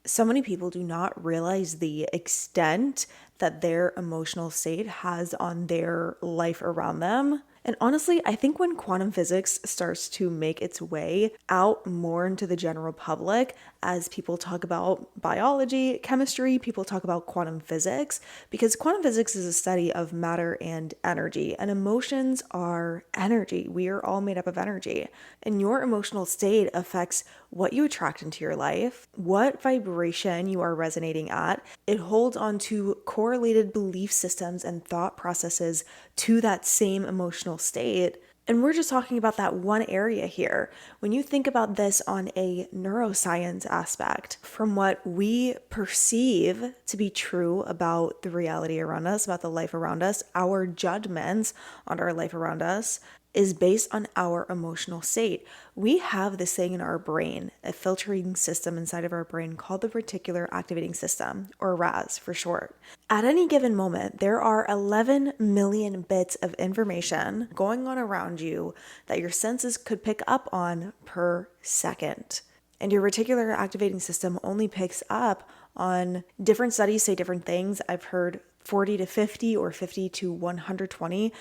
So many people do not realize the extent that their emotional state has on their life around them. And honestly, I think when quantum physics starts to make its way out more into the general public, as people talk about biology, chemistry, people talk about quantum physics, because quantum physics is a study of matter and energy, and emotions are energy. We are all made up of energy, and your emotional state affects what you attract into your life, what vibration you are resonating at. It holds on to correlated belief systems and thought processes to that same emotional state. And we're just talking about that one area here. When you think about this on a neuroscience aspect, from what we perceive to be true about the reality around us, about the life around us, our judgments on our life around us, is based on our emotional state. We have this thing in our brain, a filtering system inside of our brain called the reticular activating system, or RAS for short. At any given moment, there are 11 million bits of information going on around you that your senses could pick up on per second. And your reticular activating system only picks up on, different studies say different things. I've heard 40 to 50 or 50 to 120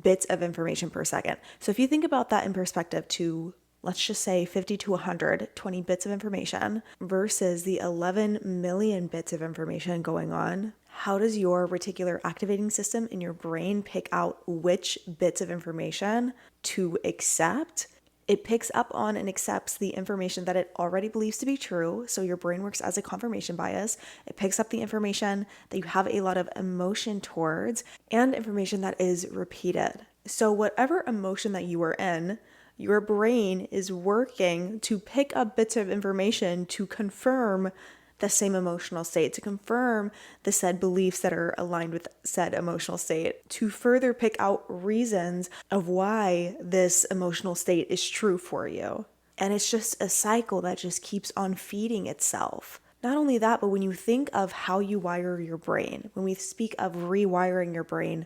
bits of information per second. So if you think about that in perspective to, let's just say 50 to 120 bits of information versus the 11 million bits of information going on, how does your reticular activating system in your brain pick out which bits of information to accept? It picks up on and accepts the information that it already believes to be true. So your brain works as a confirmation bias. It picks up the information that you have a lot of emotion towards and information that is repeated. So whatever emotion that you are in, your brain is working to pick up bits of information to confirm the same emotional state, to confirm the said beliefs that are aligned with said emotional state, to further pick out reasons of why this emotional state is true for you. And it's just a cycle that just keeps on feeding itself. Not only that, but when you think of how you wire your brain, when we speak of rewiring your brain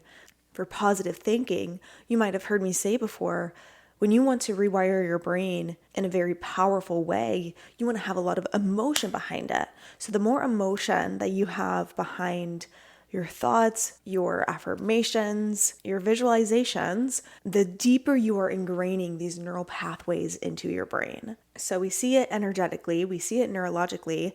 for positive thinking, you might have heard me say before, when you want to rewire your brain in a very powerful way, you want to have a lot of emotion behind it. So the more emotion that you have behind your thoughts, your affirmations, your visualizations, the deeper you are ingraining these neural pathways into your brain. So we see it energetically, we see it neurologically,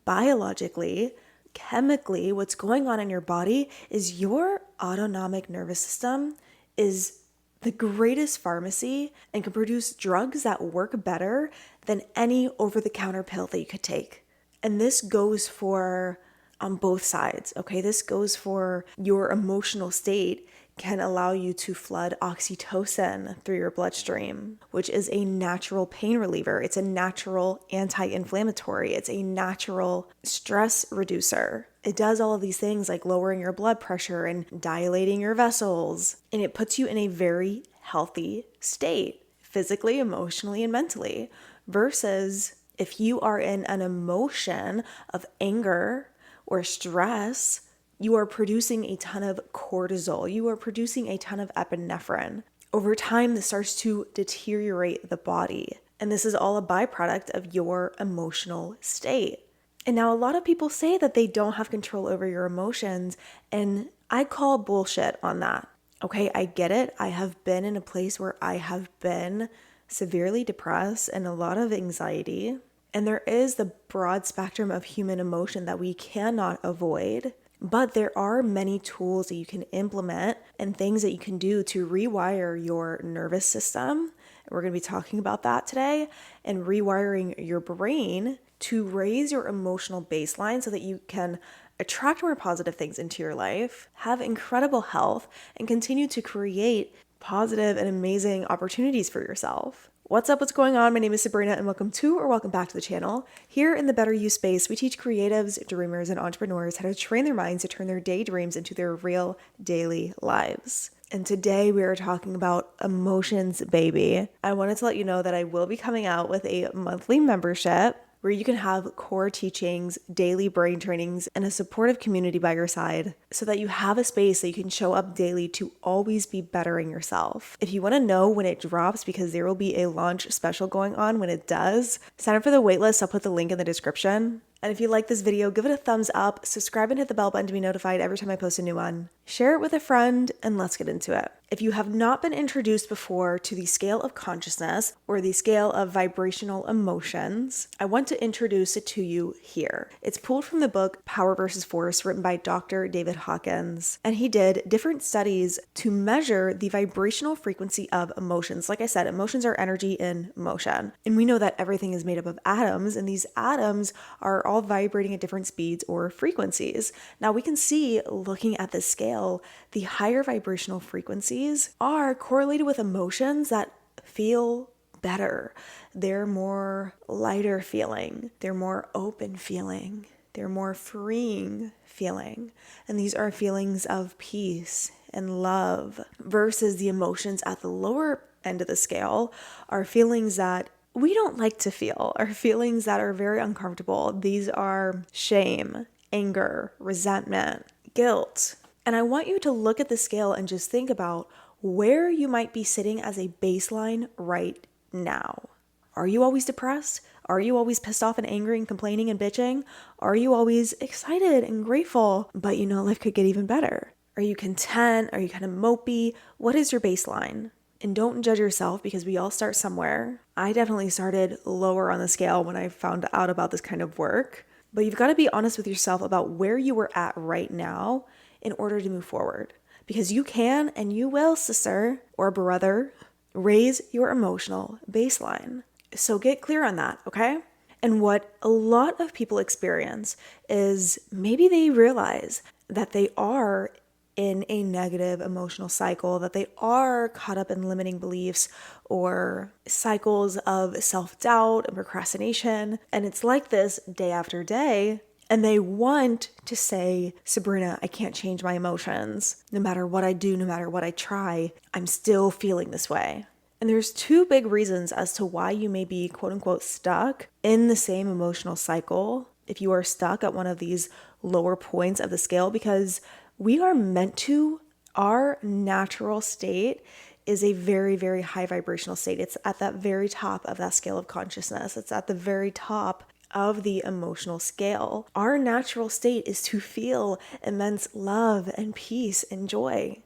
biologically, chemically. What's going on in your body is your autonomic nervous system is the greatest pharmacy and can produce drugs that work better than any over-the-counter pill that you could take. And this goes for on both sides, okay? This goes for your emotional state can allow you to flood oxytocin through your bloodstream, which is a natural pain reliever. It's a natural anti-inflammatory. It's a natural stress reducer. It does all of these things like lowering your blood pressure and dilating your vessels. And it puts you in a very healthy state, physically, emotionally, and mentally. Versus if you are in an emotion of anger or stress, you are producing a ton of cortisol. You are producing a ton of epinephrine. Over time, this starts to deteriorate the body. And this is all a byproduct of your emotional state. And now a lot of people say that they don't have control over your emotions, and I call bullshit on that. Okay, I get it. I have been in a place where I have been severely depressed and a lot of anxiety. And there is the broad spectrum of human emotion that we cannot avoid. But there are many tools that you can implement and things that you can do to rewire your nervous system. We're going to be talking about that today, and rewiring your brain to raise your emotional baseline so that you can attract more positive things into your life, have incredible health, and continue to create positive and amazing opportunities for yourself. What's up? What's going on? My name is Sabrina, and welcome to or welcome back to the channel. Here in the Better You space, we teach creatives, dreamers, and entrepreneurs how to train their minds to turn their daydreams into their real daily lives. And today we are talking about emotions, baby. I wanted to let you know that I will be coming out with a monthly membership where you can have core teachings, daily brain trainings, and a supportive community by your side so that you have a space that you can show up daily to always be bettering yourself. If you want to know when it drops, because there will be a launch special going on when it does, sign up for the waitlist. I'll put the link in the description. And if you like this video, give it a thumbs up, subscribe and hit the bell button to be notified every time I post a new one. Share it with a friend, and let's get into it. If you have not been introduced before to the scale of consciousness or the scale of vibrational emotions, I want to introduce it to you here. It's pulled from the book Power versus Force, written by Dr. David Hawkins. And he did different studies to measure the vibrational frequency of emotions. Like I said, emotions are energy in motion. And we know that everything is made up of atoms, and these atoms are all vibrating at different speeds or frequencies. Now we can see, looking at this scale, the higher vibrational frequencies are correlated with emotions that feel better. They're more lighter feeling. They're more open feeling. They're more freeing feeling. And these are feelings of peace and love, versus the emotions at the lower end of the scale are feelings that we don't like to feel, are feelings that are very uncomfortable. These are shame, anger, resentment, guilt. And I want you to look at the scale and just think about where you might be sitting as a baseline right now. Are you always depressed? Are you always pissed off and angry and complaining and bitching? Are you always excited and grateful, but life could get even better? Are you content? Are you kind of mopey? What is your baseline? And don't judge yourself, because we all start somewhere. I definitely started lower on the scale when I found out about this kind of work. But you've got to be honest with yourself about where you were at right now in order to move forward. Because you can and you will, sister or brother, raise your emotional baseline. So get clear on that, okay? And what a lot of people experience is maybe they realize that they are in a negative emotional cycle, that they are caught up in limiting beliefs or cycles of self-doubt and procrastination. And it's like this day after day. And they want to say, Sabrina, I can't change my emotions. No matter what I do, no matter what I try, I'm still feeling this way. And there's two big reasons as to why you may be quote unquote stuck in the same emotional cycle if you are stuck at one of these lower points of the scale, because we are meant to, our natural state is a very, very high vibrational state. It's at that very top of that scale of consciousness. It's at the very top of the emotional scale. Our natural state is to feel immense love and peace and joy.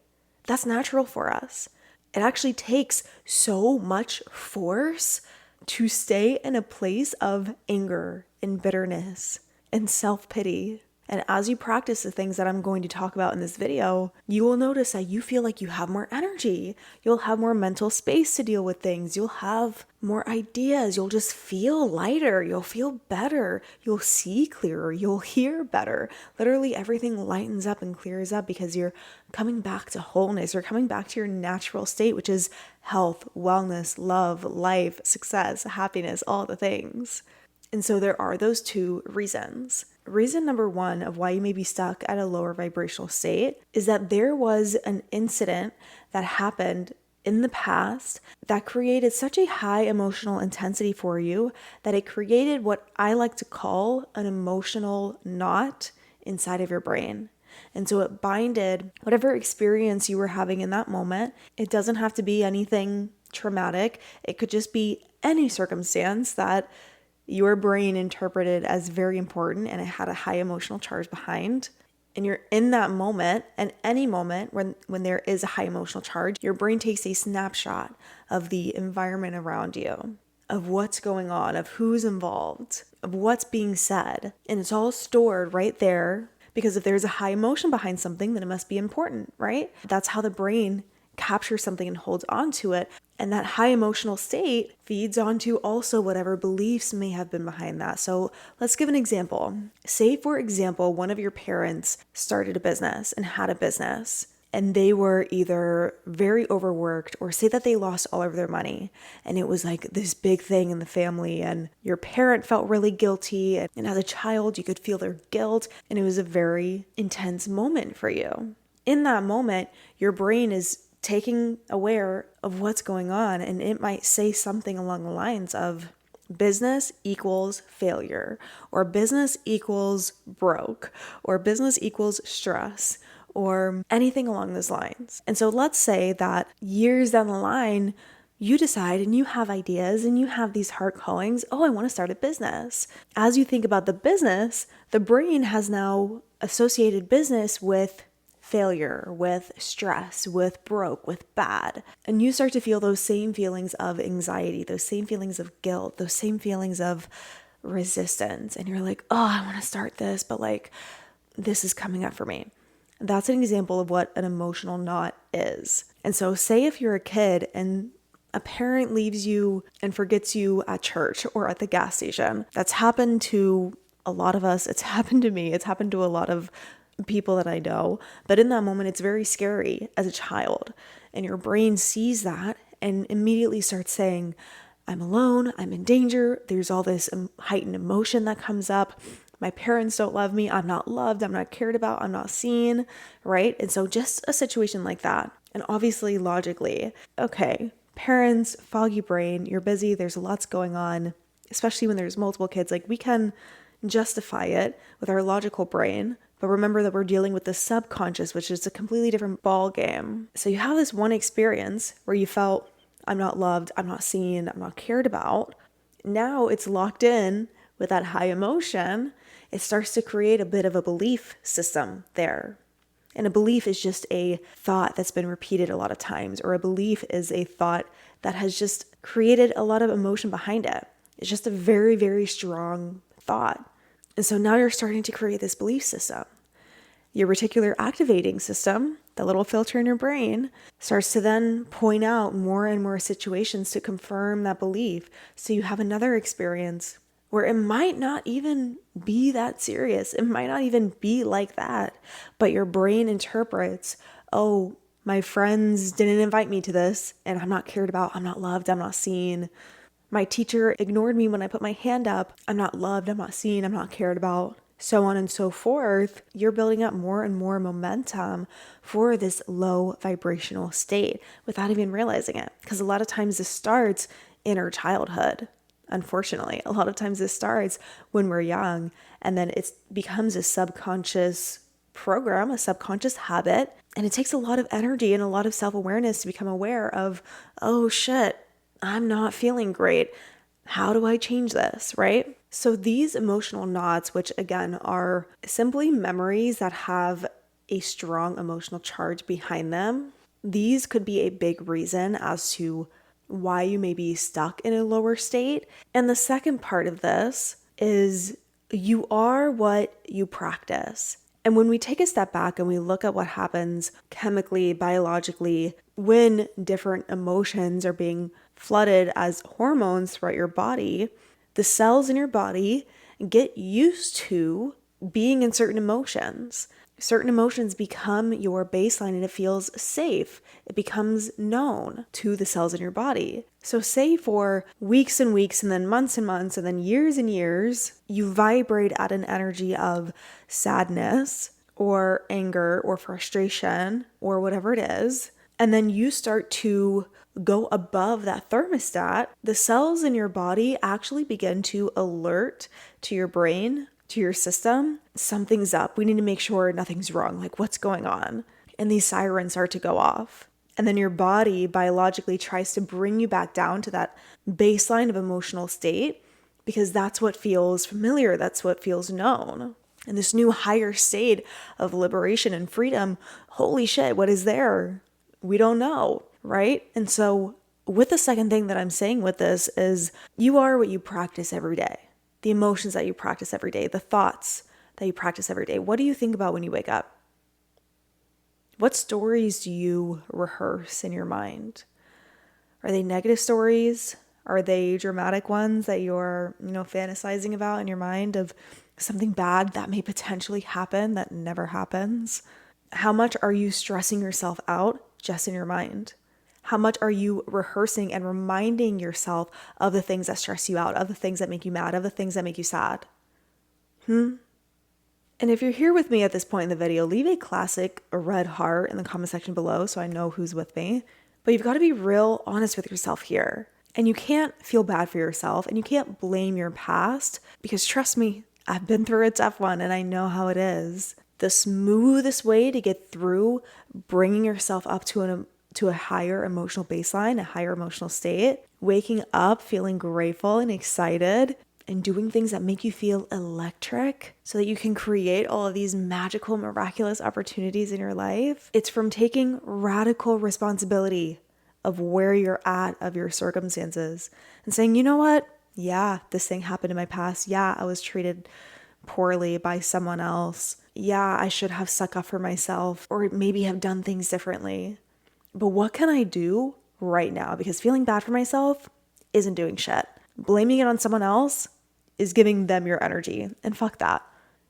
That's natural for us. It actually takes so much force to stay in a place of anger and bitterness and self-pity. And as you practice the things that I'm going to talk about in this video, you will notice that you feel like you have more energy. You'll have more mental space to deal with things. You'll have more ideas. You'll just feel lighter. You'll feel better. You'll see clearer. You'll hear better. Literally everything lightens up and clears up because you're coming back to wholeness. You're coming back to your natural state, which is health, wellness, love, life, success, happiness, all the things. And so there are those two reasons. Reason number one of why you may be stuck at a lower vibrational state is that there was an incident that happened in the past that created such a high emotional intensity for you that it created what I like to call an emotional knot inside of your brain. And so it binded whatever experience you were having in that moment. It doesn't have to be anything traumatic. It could just be any circumstance that your brain interpreted as very important and it had a high emotional charge behind. And you're in that moment, and any moment when there is a high emotional charge, your brain takes a snapshot of the environment around you, of what's going on, of who's involved, of what's being said. And it's all stored right there, because if there's a high emotion behind something, then it must be important, right? That's how the brain captures something and holds on to it. And that high emotional state feeds onto also whatever beliefs may have been behind that. So let's give an example. Say, for example, one of your parents started a business and had a business, and they were either very overworked, or say that they lost all of their money. And it was like this big thing in the family, and your parent felt really guilty. And as a child, you could feel their guilt. And it was a very intense moment for you. In that moment, your brain is taking aware of what's going on, and it might say something along the lines of business equals failure, or business equals broke, or business equals stress, or anything along those lines. And so let's say that years down the line, you decide and you have ideas and you have these heart callings. Oh, I want to start a business. As you think about the business, the brain has now associated business with failure, with stress, with broke, with bad. And you start to feel those same feelings of anxiety, those same feelings of guilt, those same feelings of resistance. And you're like, oh, I want to start this, but like, this is coming up for me. That's an example of what an emotional knot is. And so say if you're a kid and a parent leaves you and forgets you at church or at the gas station. That's happened to a lot of us. It's happened to me. It's happened to a lot of people that I know. But in that moment, it's very scary as a child. And your brain sees that and immediately starts saying, I'm alone, I'm in danger. There's all this heightened emotion that comes up. My parents don't love me. I'm not loved. I'm not cared about. I'm not seen, right? And so just a situation like that. And obviously, logically, okay, parents, foggy brain, you're busy, there's lots going on, especially when there's multiple kids. Like we can justify it with our logical brain, but remember that we're dealing with the subconscious, which is a completely different ball game. So you have this one experience where you felt, I'm not loved, I'm not seen, I'm not cared about. Now it's locked in with that high emotion. It starts to create a bit of a belief system there. And a belief is just a thought that's been repeated a lot of times, or a belief is a thought that has just created a lot of emotion behind it. It's just a very, very strong thought. And so now you're starting to create this belief system. Your reticular activating system, the little filter in your brain, starts to then point out more and more situations to confirm that belief. So you have another experience where it might not even be that serious. It might not even be like that. But your brain interprets, oh, my friends didn't invite me to this, and I'm not cared about, I'm not loved, I'm not seen. My teacher ignored me when I put my hand up. I'm not loved, I'm not seen, I'm not cared about. So on and so forth. You're building up more and more momentum for this low vibrational state without even realizing it. Because a lot of times this starts in our childhood. Unfortunately, a lot of times this starts when we're young, and then it becomes a subconscious program, a subconscious habit. And it takes a lot of energy and a lot of self-awareness to become aware of, oh shit, I'm not feeling great. How do I change this, right? So these emotional knots, which again are simply memories that have a strong emotional charge behind them, these could be a big reason as to why you may be stuck in a lower state. And the second part of this is you are what you practice. And when we take a step back and we look at what happens chemically, biologically, when different emotions are being flooded as hormones throughout your body, the cells in your body get used to being in certain emotions. Certain emotions become your baseline and it feels safe. It becomes known to the cells in your body. So say for weeks and weeks and then months and months and then years and years, you vibrate at an energy of sadness or anger or frustration or whatever it is. And then you start to go above that thermostat. The cells in your body actually begin to alert to your brain, to your system, something's up. We need to make sure nothing's wrong. Like, what's going on? And these sirens start to go off. And then your body biologically tries to bring you back down to that baseline of emotional state because that's what feels familiar. That's what feels known. And this new higher state of liberation and freedom, holy shit, what is there? We don't know, right? And so with the second thing that I'm saying with this is you are what you practice every day. The emotions that you practice every day, the thoughts that you practice every day. What do you think about when you wake up? What stories do you rehearse in your mind? Are they negative stories? Are they dramatic ones that you're, fantasizing about in your mind of something bad that may potentially happen that never happens? How much are you stressing yourself out just in your mind? How much are you rehearsing and reminding yourself of the things that stress you out, of the things that make you mad, of the things that make you sad? And if you're here with me at this point in the video, leave a classic red heart in the comment section below so I know who's with me. But you've got to be real honest with yourself here. And you can't feel bad for yourself and you can't blame your past because trust me, I've been through a tough one and I know how it is. The smoothest way to get through bringing yourself up to to a higher emotional baseline, a higher emotional state, waking up feeling grateful and excited, and doing things that make you feel electric so that you can create all of these magical, miraculous opportunities in your life. It's from taking radical responsibility of where you're at, of your circumstances, and saying, you know what? Yeah, this thing happened in my past. Yeah, I was treated poorly by someone else. Yeah, I should have stuck up for myself or maybe have done things differently. But what can I do right now? Because feeling bad for myself isn't doing shit. Blaming it on someone else is giving them your energy. And fuck that.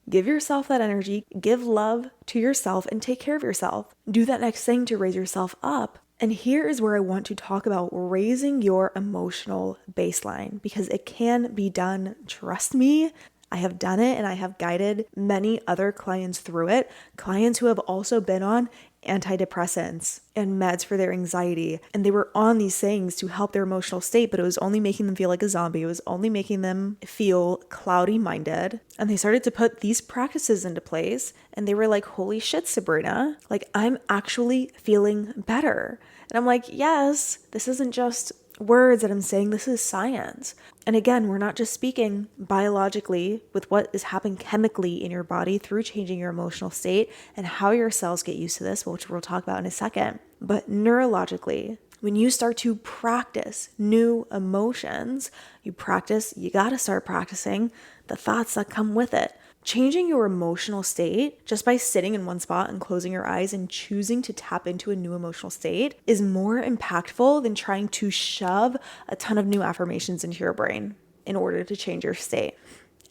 Give yourself that energy, give love to yourself, and take care of yourself. Do that next thing to raise yourself up. And here is where I want to talk about raising your emotional baseline, because it can be done. Trust me. I have done it, and I have guided many other clients through it. Clients who have also been on antidepressants and meds for their anxiety. And they were on these things to help their emotional state, but it was only making them feel like a zombie. It was only making them feel cloudy minded. And they started to put these practices into place, and they were like, holy shit, Sabrina, like I'm actually feeling better. And I'm like, yes, this isn't just words that I'm saying, this is science. And again, we're not just speaking biologically with what is happening chemically in your body through changing your emotional state and how your cells get used to this, which we'll talk about in a second, but neurologically. When you start to practice new emotions, you gotta start practicing the thoughts that come with it. Changing your emotional state just by sitting in one spot and closing your eyes and choosing to tap into a new emotional state is more impactful than trying to shove a ton of new affirmations into your brain in order to change your state.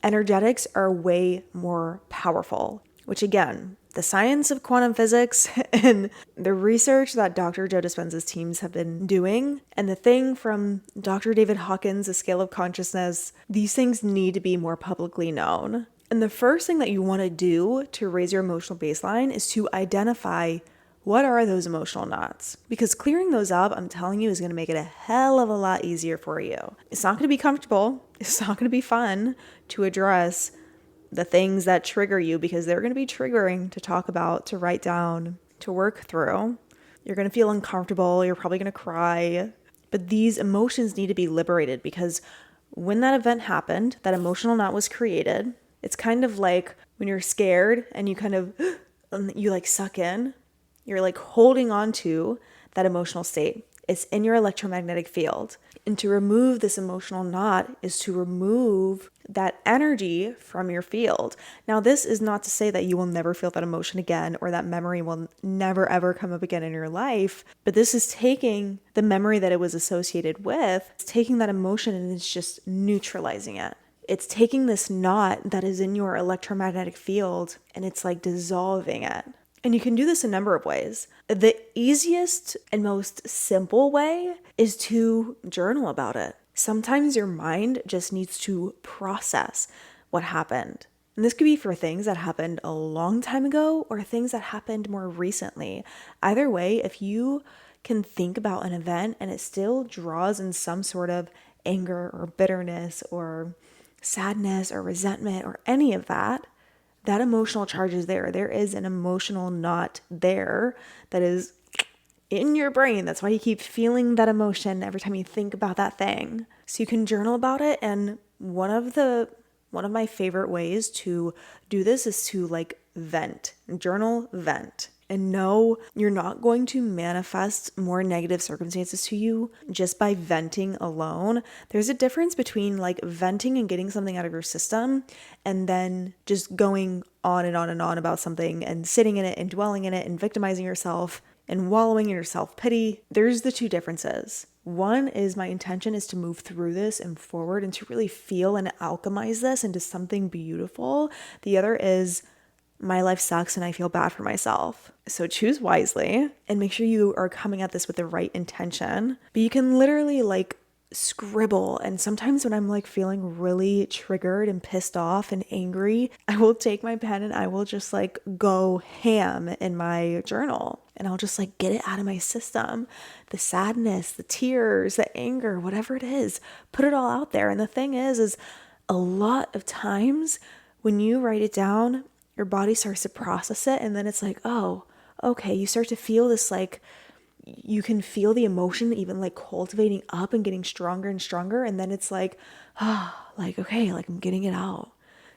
Energetics are way more powerful, which again, the science of quantum physics and the research that Dr. Joe Dispenza's teams have been doing, and the thing from Dr. David Hawkins, The Scale of Consciousness, these things need to be more publicly known. And the first thing that you want to do to raise your emotional baseline is to identify what are those emotional knots. Because clearing those up, I'm telling you, is going to make it a hell of a lot easier for you. It's not going to be comfortable. It's not going to be fun to address the things that trigger you, because they're going to be triggering to talk about, to write down, to work through. You're going to feel uncomfortable. You're probably going to cry. But these emotions need to be liberated, because when that event happened, that emotional knot was created. It's kind of like when you're scared and you kind of, you like suck in, you're like holding on to that emotional state. It's in your electromagnetic field. And to remove this emotional knot is to remove that energy from your field. Now, this is not to say that you will never feel that emotion again, or that memory will never ever come up again in your life. But this is taking the memory that it was associated with, it's taking that emotion and it's just neutralizing it. It's taking this knot that is in your electromagnetic field and it's like dissolving it. And you can do this a number of ways. The easiest and most simple way is to journal about it. Sometimes your mind just needs to process what happened. And this could be for things that happened a long time ago or things that happened more recently. Either way, if you can think about an event and it still draws in some sort of anger or bitterness or sadness or resentment or any of that, that emotional charge is there. There is an emotional knot there that is in your brain. That's why you keep feeling that emotion every time you think about that thing. So you can journal about it. And one of my favorite ways to do this is to like vent, journal, vent. And no, you're not going to manifest more negative circumstances to you just by venting alone. There's a difference between like venting and getting something out of your system and then just going on and on and on about something and sitting in it and dwelling in it and victimizing yourself and wallowing in your self-pity. There's the two differences. One is my intention is to move through this and forward and to really feel and alchemize this into something beautiful. The other is my life sucks and I feel bad for myself. So choose wisely and make sure you are coming at this with the right intention. But you can literally like scribble. And sometimes when I'm like feeling really triggered and pissed off and angry, I will take my pen and I will just like go ham in my journal. And I'll just like get it out of my system. The sadness, the tears, the anger, whatever it is, put it all out there. And the thing is a lot of times when you write it down, your body starts to process it, and then it's like, oh, okay, you start to feel this like you can feel the emotion even like cultivating up and getting stronger and stronger. And then it's like, like, okay, like I'm getting it out.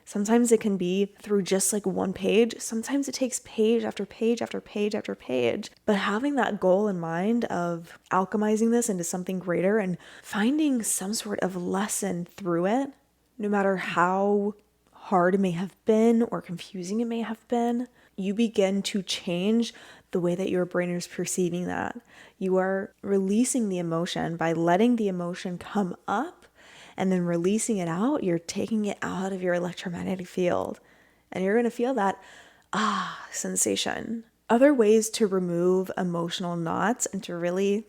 Sometimes it can be through just like one page. Sometimes it takes page after page after page after page. But having that goal in mind of alchemizing this into something greater and finding some sort of lesson through it, no matter how hard it may have been or confusing it may have been, you begin to change the way that your brain is perceiving that. You are releasing the emotion by letting the emotion come up and then releasing it out. You're taking it out of your electromagnetic field and you're going to feel that sensation. Other ways to remove emotional knots and to really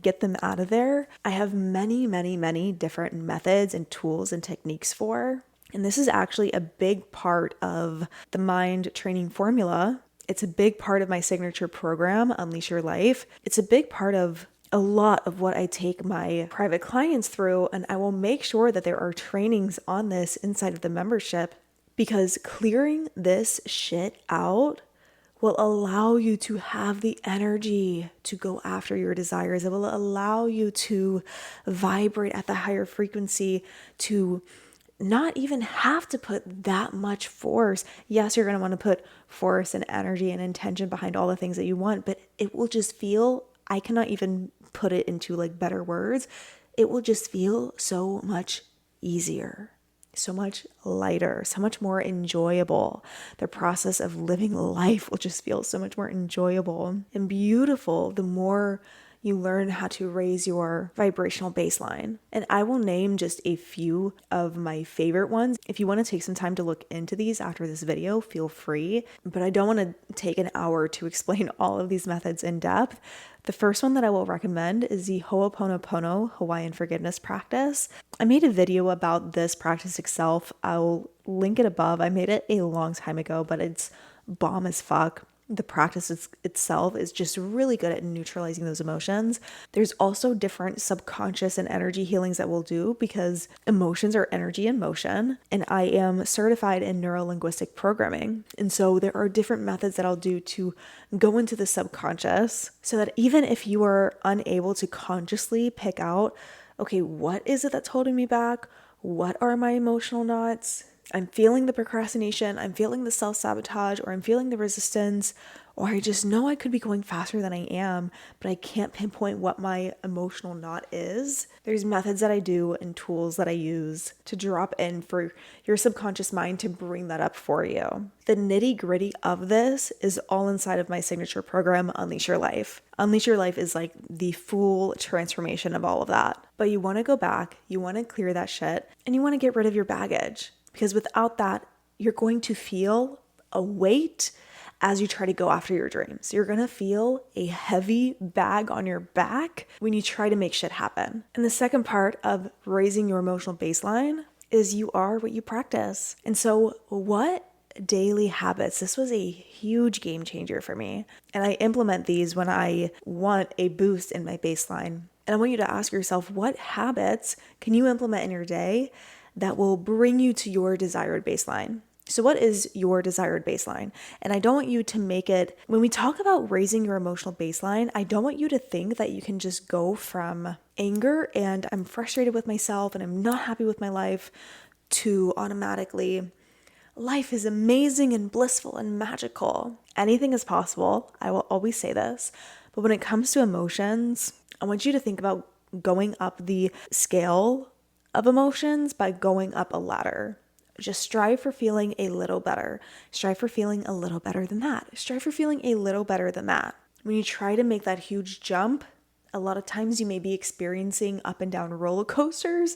get them out of there, I have many different methods and tools and techniques for. And this is actually a big part of the mind training formula. It's a big part of my signature program, Unleash Your Life. It's a big part of a lot of what I take my private clients through, and I will make sure that there are trainings on this inside of the membership, because clearing this shit out will allow you to have the energy to go after your desires. It will allow you to vibrate at the higher frequency, to not even have to put that much force. Yes, you're going to want to put force and energy and intention behind all the things that you want, but it will just feel, I cannot even put it into like better words. It will just feel so much easier, so much lighter, so much more enjoyable. The process of living life will just feel so much more enjoyable and beautiful the more you learn how to raise your vibrational baseline. And I will name just a few of my favorite ones. If you want to take some time to look into these after this video, feel free. But I don't want to take an hour to explain all of these methods in depth. The first one that I will recommend is the Ho'oponopono Hawaiian forgiveness practice. I made a video about this practice itself. I'll link it above. I made it a long time ago, but it's bomb as fuck. The practice itself is just really good at neutralizing those emotions. There's also different subconscious and energy healings that we'll do, because emotions are energy in motion, and I am certified in neuro-linguistic programming. And so there are different methods that I'll do to go into the subconscious, so that even if you are unable to consciously pick out, okay, what is it that's holding me back? What are my emotional knots? I'm feeling the procrastination, I'm feeling the self-sabotage, or I'm feeling the resistance, or I just know I could be going faster than I am, but I can't pinpoint what my emotional knot is. There's methods that I do and tools that I use to drop in for your subconscious mind to bring that up for you. The nitty-gritty of this is all inside of my signature program, Unleash Your Life. Unleash Your Life is like the full transformation of all of that. But you want to go back, you want to clear that shit, and you want to get rid of your baggage. Because without that, you're going to feel a weight as you try to go after your dreams. You're going to feel a heavy bag on your back when you try to make shit happen. And the second part of raising your emotional baseline is you are what you practice. And so what daily habits, this was a huge game changer for me. And I implement these when I want a boost in my baseline. And I want you to ask yourself, what habits can you implement in your day that will bring you to your desired baseline? So what is your desired baseline? And I don't want you to make it, when we talk about raising your emotional baseline, I don't want you to think that you can just go from anger and I'm frustrated with myself and I'm not happy with my life to automatically life is amazing and blissful and magical. Anything is possible. I will always say this. But when it comes to emotions, I want you to think about going up the scale of emotions by going up a ladder. Just strive for feeling a little better. Strive for feeling a little better than that. Strive for feeling a little better than that. When you try to make that huge jump, a lot of times you may be experiencing up and down roller coasters,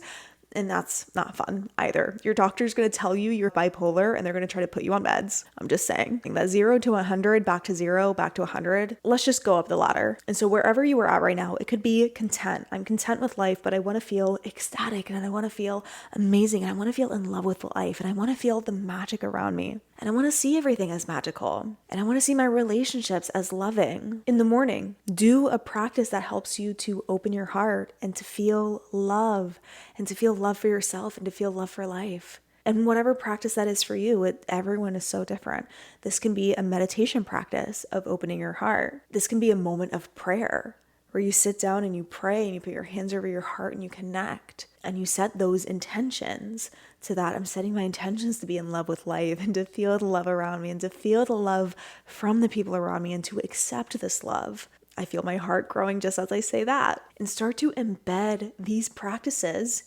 and that's not fun either. Your doctor's going to tell you you're bipolar and they're going to try to put you on meds. I'm just saying. That 0 to 100, back to 0, back to 100. Let's just go up the ladder. And so wherever you are at right now, it could be content. I'm content with life, but I want to feel ecstatic and I want to feel amazing and I want to feel in love with life and I want to feel the magic around me. And I want to see everything as magical. And I want to see my relationships as loving. In the morning, do a practice that helps you to open your heart and to feel love and to feel love for yourself and to feel love for life. And whatever practice that is for you, everyone is so different. This can be a meditation practice of opening your heart. This can be a moment of prayer where you sit down and you pray and you put your hands over your heart and you connect and you set those intentions to that. I'm setting my intentions to be in love with life and to feel the love around me and to feel the love from the people around me and to accept this love. I feel my heart growing just as I say that. And start to embed these practices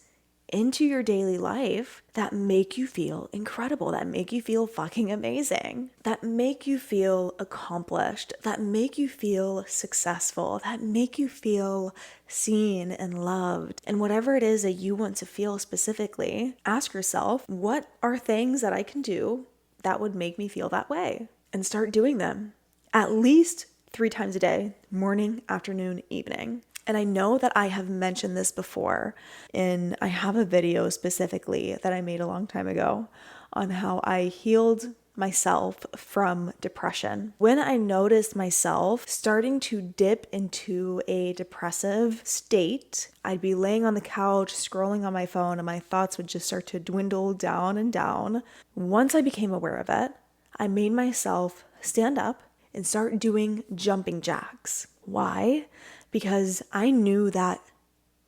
into your daily life that make you feel incredible, that make you feel fucking amazing, that make you feel accomplished, that make you feel successful, that make you feel seen and loved. And whatever it is that you want to feel specifically, ask yourself, what are things that I can do that would make me feel that way? And start doing them at least 3 times a day, morning, afternoon, evening. And I know that I have mentioned this before, and I have a video specifically that I made a long time ago on how I healed myself from depression. When I noticed myself starting to dip into a depressive state, I'd be laying on the couch, scrolling on my phone, and my thoughts would just start to dwindle down and down. Once I became aware of it, I made myself stand up and start doing jumping jacks. Why? Because I knew that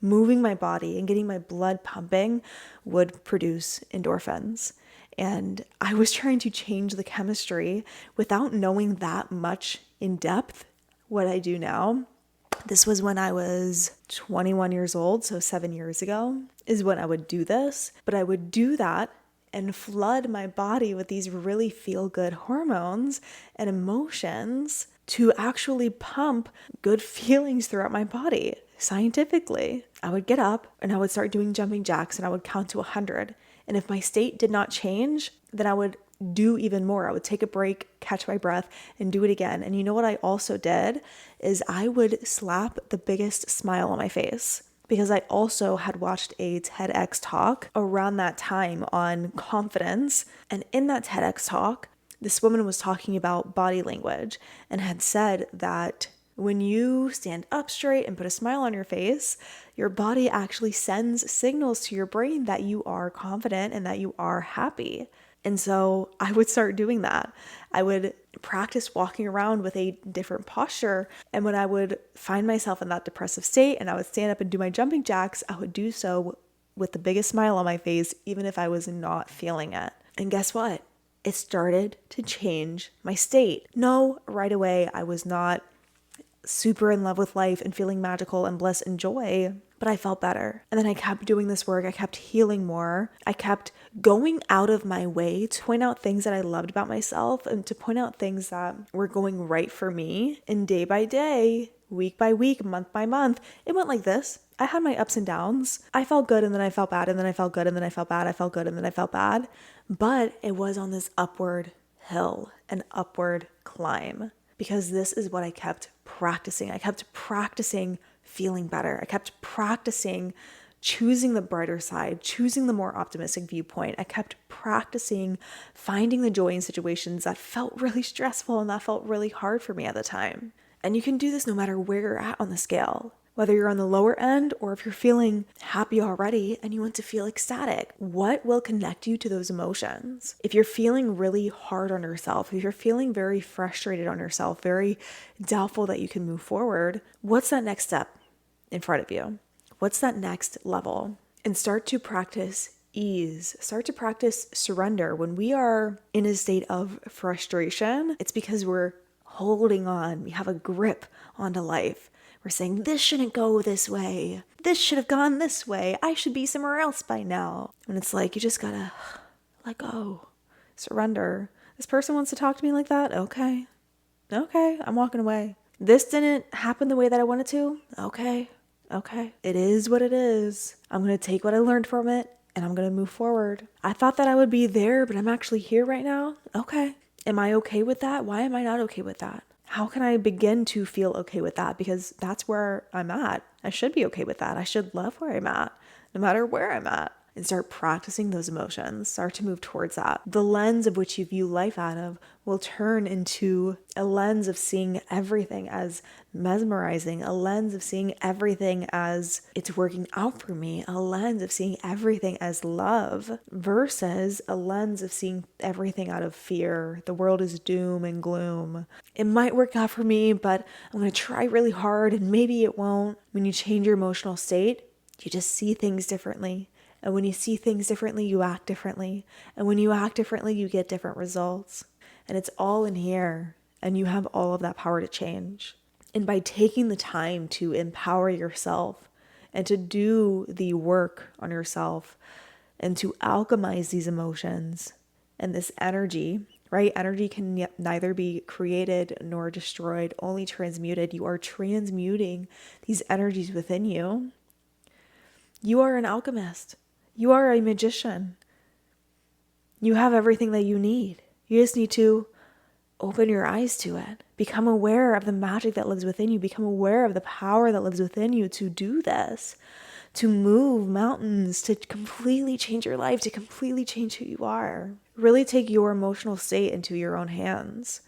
moving my body and getting my blood pumping would produce endorphins. And I was trying to change the chemistry without knowing that much in depth what I do now. This was when I was 21 years old, so 7 years ago is when I would do this. But I would do that and flood my body with these really feel-good hormones and emotions to actually pump good feelings throughout my body. Scientifically, I would get up and I would start doing jumping jacks and I would count to 100. And if my state did not change, then I would do even more. I would take a break, catch my breath, and do it again. And you know what I also did is I would slap the biggest smile on my face, because I also had watched a TEDx talk around that time on confidence. And in that TEDx talk, this woman was talking about body language and had said that when you stand up straight and put a smile on your face, your body actually sends signals to your brain that you are confident and that you are happy. And so I would start doing that. I would practice walking around with a different posture. And when I would find myself in that depressive state and I would stand up and do my jumping jacks, I would do so with the biggest smile on my face, even if I was not feeling it. And guess what? It started to change my state. No, right away, I was not super in love with life and feeling magical and bliss and joy, but I felt better. And then I kept doing this work. I kept healing more. I kept going out of my way to point out things that I loved about myself and to point out things that were going right for me. And day by day, week by week, month by month, it went like this. I had my ups and downs. I felt good and then I felt bad and then I felt good and then I felt bad. I felt good and then I felt bad. But it was on this upward hill, an upward climb, because this is what I kept practicing. I kept practicing feeling better. I kept practicing choosing the brighter side, choosing the more optimistic viewpoint. I kept practicing finding the joy in situations that felt really stressful and that felt really hard for me at the time. And you can do this no matter where you're at on the scale. Whether you're on the lower end or if you're feeling happy already and you want to feel ecstatic, what will connect you to those emotions? If you're feeling really hard on yourself, if you're feeling very frustrated on yourself, very doubtful that you can move forward, what's that next step in front of you? What's that next level? And start to practice ease. Start to practice surrender. When we are in a state of frustration, it's because we're holding on. We have a grip onto life. We're saying, this shouldn't go this way. This should have gone this way. I should be somewhere else by now. And it's like, you just gotta let go, surrender. This person wants to talk to me like that? Okay, I'm walking away. This didn't happen the way that I wanted to? Okay. It is what it is. I'm gonna take what I learned from it and I'm gonna move forward. I thought that I would be there, but I'm actually here right now. Okay. Am I okay with that? Why am I not okay with that? How can I begin to feel okay with that? Because that's where I'm at. I should be okay with that. I should love where I'm at, no matter where I'm at. and start practicing those emotions, start to move towards that. The lens of which you view life out of will turn into a lens of seeing everything as mesmerizing, a lens of seeing everything as it's working out for me, a lens of seeing everything as love, versus a lens of seeing everything out of fear. The world is doom and gloom. It might work out for me, but I'm going to try really hard and maybe it won't. When you change your emotional state, you just see things differently. And when you see things differently, you act differently. And when you act differently, you get different results. And it's all in here. And you have all of that power to change. And by taking the time to empower yourself and to do the work on yourself and to alchemize these emotions and this energy, right? Energy can neither be created nor destroyed, only transmuted. You are transmuting these energies within you. You are an alchemist. You are a magician. You have everything that you need. You just need to open your eyes to it. Become aware of the magic that lives within you. Become aware of the power that lives within you to do this, to move mountains, to completely change your life, to completely change who you are. Really take your emotional state into your own hands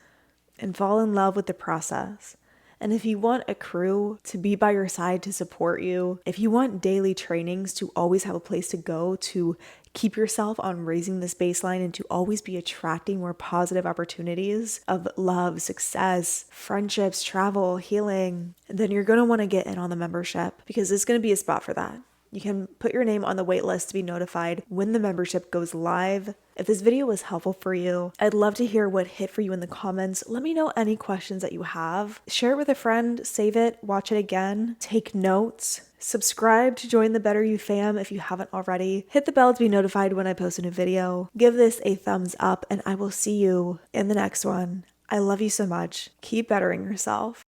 and fall in love with the process. And if you want a crew to be by your side to support you, if you want daily trainings to always have a place to go to keep yourself on raising this baseline and to always be attracting more positive opportunities of love, success, friendships, travel, healing, then you're going to want to get in on the membership because there's going to be a spot for that. You can put your name on the wait list to be notified when the membership goes live. If this video was helpful for you, I'd love to hear what hit for you in the comments. Let me know any questions that you have. Share it with a friend, save it, watch it again, take notes. Subscribe to join the Better You fam if you haven't already. Hit the bell to be notified when I post a new video. Give this a thumbs up and I will see you in the next one. I love you so much. Keep bettering yourself.